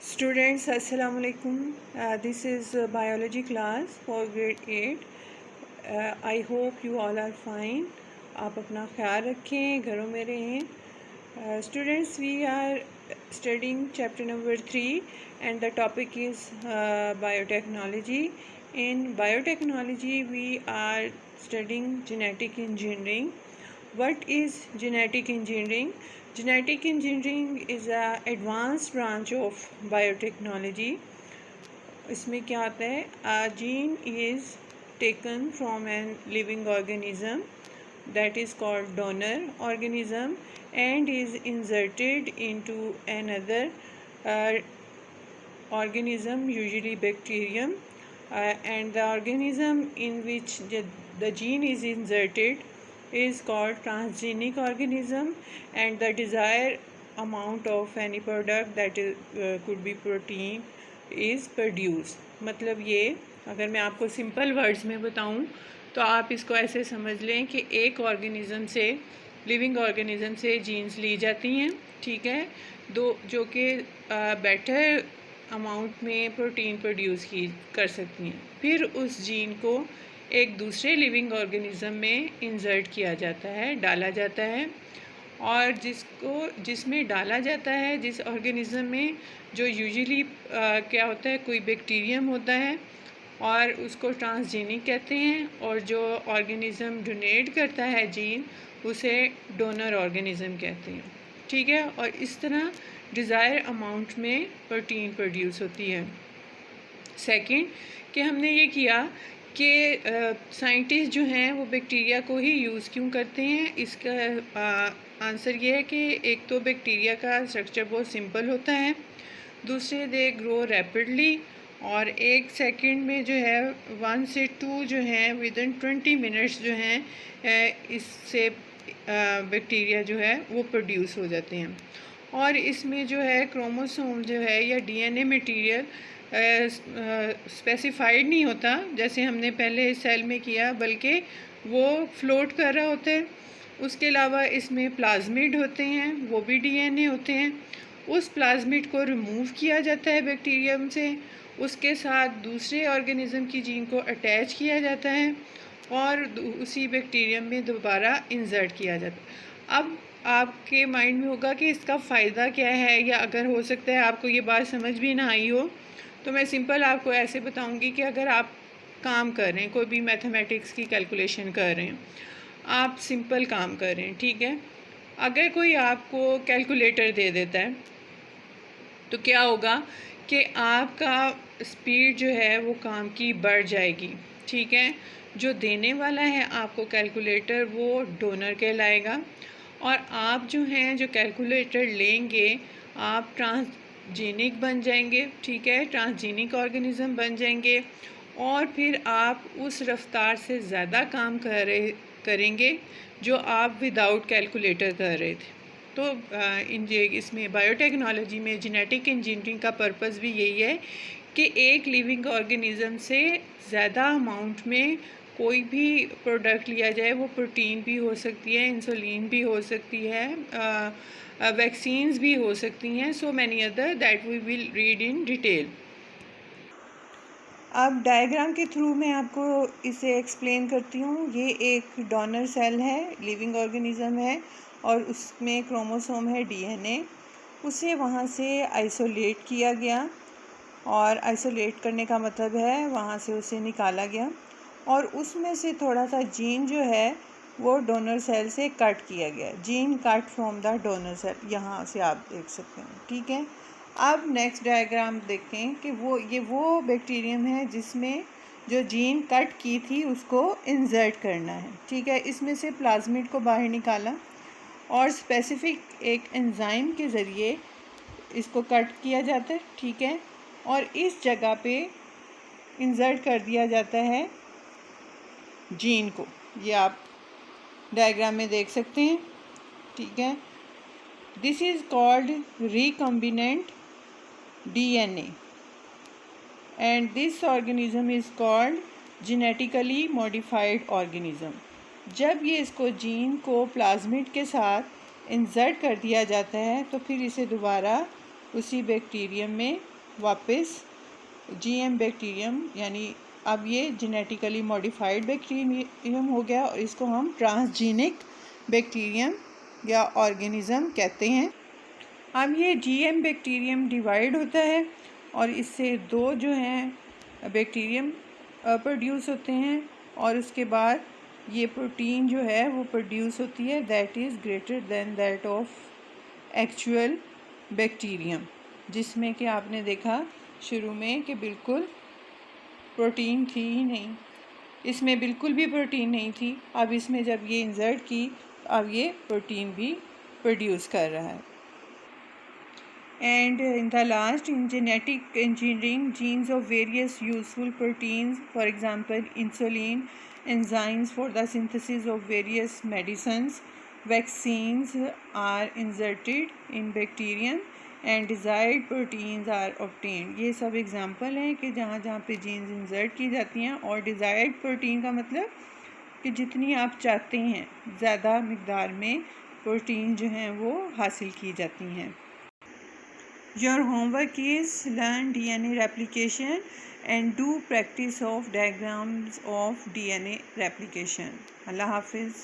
Students, Assalamu alaikum. This is biology class for grade 8. I hope you all are fine. आप अपना ख्याल रखें, घरों में रहें. Students, we are studying chapter number 3 and the topic is biotechnology. In biotechnology, we are studying genetic engineering. What is genetic engineering? Genetic engineering is a advanced branch of biotechnology. इसमें क्या आता है? A gene is taken from an living organism that is called donor organism and is inserted into another organism, usually bacterium, and the organism in which the gene is inserted is called transgenic organism, and the desired amount of any product that is could be protein is produced. मतलब ये अगर मैं आपको simple words में बताऊं तो आप इसको ऐसे समझ लें कि एक ऑर्गेनिज़म से, लिविंग ऑर्गेनिज़म से जीन्स ली जाती हैं, ठीक है, दो जो कि बेटर अमाउंट में प्रोटीन प्रोड्यूस की कर सकती हैं. फिर उस जीन को एक दूसरे लिविंग ऑर्गेनिज़म में इंसर्ट किया जाता है, डाला जाता है, और जिसमें डाला जाता है, जिस ऑर्गेनिज़म में, जो यूजुअली क्या होता है, कोई बैक्टीरियम होता है और उसको ट्रांसजेनिक कहते हैं, और जो ऑर्गेनिज़म डोनेट करता है जीन उसे डोनर ऑर्गेनिज़म कहते हैं, ठीक है. और इस तरह डिज़ायर अमाउंट में प्रोटीन प्रोड्यूस होती है. सेकंड कि हमने ये किया कि साइंटिस्ट जो हैं वो बैक्टीरिया को ही यूज़ क्यों करते हैं. इसका आंसर ये है कि एक तो बैक्टीरिया का स्ट्रक्चर बहुत सिंपल होता है, दूसरे दे ग्रो रैपिडली, और एक सेकंड में जो है 1 से 2 जो हैं विदिन 20 मिनट्स जो हैं इससे बैक्टीरिया जो है वो प्रोड्यूस हो जाते हैं. और इसमें जो है क्रोमोसोम जो है या डीएनए मटेरियल स्पेसिफाइड नहीं होता जैसे हमने पहले सेल में किया, बल्कि वो फ्लोट कर रहा होता है. उसके अलावा इसमें प्लाज्मिड होते हैं, वो भी डीएनए होते हैं. उस प्लाज्मिड को रिमूव किया जाता है बैक्टीरियम से, उसके साथ दूसरे ऑर्गेनिज़म की जीन को अटैच किया जाता है और उसी बैक्टीरियम में दोबारा इंसर्ट किया जाता है. अब आपके माइंड में होगा कि इसका फ़ायदा क्या है, या अगर हो सकता है आपको ये बात समझ भी ना आई हो, तो मैं सिंपल आपको ऐसे बताऊंगी कि अगर आप काम कर रहे हैं, कोई भी मैथमेटिक्स की कैलकुलेशन कर रहे हैं, आप सिंपल काम कर रहे हैं, ठीक है, अगर कोई आपको कैलकुलेटर दे देता है तो क्या होगा कि आपका स्पीड जो है वो काम की बढ़ जाएगी, ठीक है. जो देने वाला है आपको कैलकुलेटर वो डोनर कहलाएगा, और आप जो हैं जो कैलकुलेटर लेंगे आप ट्रांसजेनिक बन जाएंगे, ठीक है, ट्रांसजेनिक ऑर्गेनिज़म बन जाएंगे, और फिर आप उस रफ्तार से ज़्यादा काम करेंगे जो आप विदाउट कैलकुलेटर कर रहे थे. तो इसमें बायोटेक्नोलॉजी में जेनेटिक इंजीनियरिंग का पर्पस भी यही है कि एक लिविंग ऑर्गेनिज़म से ज़्यादा अमाउंट में कोई भी प्रोडक्ट लिया जाए. वो प्रोटीन भी हो सकती है, इंसुलिन भी हो सकती है, वैक्सीन्स भी हो सकती हैं, so many other that we will read in detail. अब डायग्राम के थ्रू मैं आपको इसे एक्सप्लेन करती हूँ. ये एक डोनर सेल है, लिविंग ऑर्गेनिज़म है, और उसमें क्रोमोसोम है डीएनए. उसे वहाँ से आइसोलेट किया गया, और आइसोलेट करने का मतलब है वहाँ से उसे निकाला गया, और उसमें से थोड़ा सा जीन जो है वो डोनर सेल से कट किया गया. Gene cut from the donor cell, यहाँ से आप देख सकते हैं, ठीक है. अब नेक्स्ट डायग्राम देखें कि वो बैक्टीरियम है जिसमें जो जीन कट की थी उसको इंसर्ट करना है, ठीक है. इसमें से प्लाज्मिड को बाहर निकाला और स्पेसिफिक एक एंजाइम के ज़रिए इसको कट किया जाता है, ठीक है, और इस जगह पे इंसर्ट कर दिया जाता है जीन को. ये आप डायग्राम में देख सकते हैं, ठीक है. This is called recombinant DNA and this organism is called genetically modified organism. जब ये इसको जीन को प्लाज्मिड के साथ इंसर्ट कर दिया जाता है तो फिर इसे दोबारा उसी बैक्टीरियम में वापस जीएम बैक्टीरियम यानी अब ये जेनेटिकली मॉडिफाइड बैक्टीरियम हो गया और इसको हम ट्रांसजीनिक बैक्टीरियम या ऑर्गेनिज़म कहते हैं। अब ये जीएम बैक्टीरियम डिवाइड होता है और इससे दो जो हैं बैक्टीरियम प्रोड्यूस होते हैं और उसके बाद ये प्रोटीन जो है वो प्रोड्यूस होती है that is greater than that of actual bacterium, जिसमें कि आपने देखा शुरू में कि बिल्कुल प्रोटीन थी ही नहीं, इसमें बिल्कुल भी प्रोटीन नहीं थी। अब इसमें जब ये इंसर्ट की अब ये प्रोटीन भी प्रोड्यूस कर रहा है। And in the last, in genetic engineering, genes of various useful proteins, for example insulin, enzymes for the synthesis of various medicines, vaccines are inserted in bacterium and desired proteins are obtained। ये सब example हैं कि जहाँ जहाँ पे jeans insert की जाती हैं और डिज़ायर्ड प्रोटीन का मतलब कि जितनी आप चाहते हैं ज़्यादा मिकदार में प्रोटीन जो हैं वो हासिल की जाती हैं। Your homework is learn DNA replication and do practice of diagrams of DNA replication. Allah Hafiz.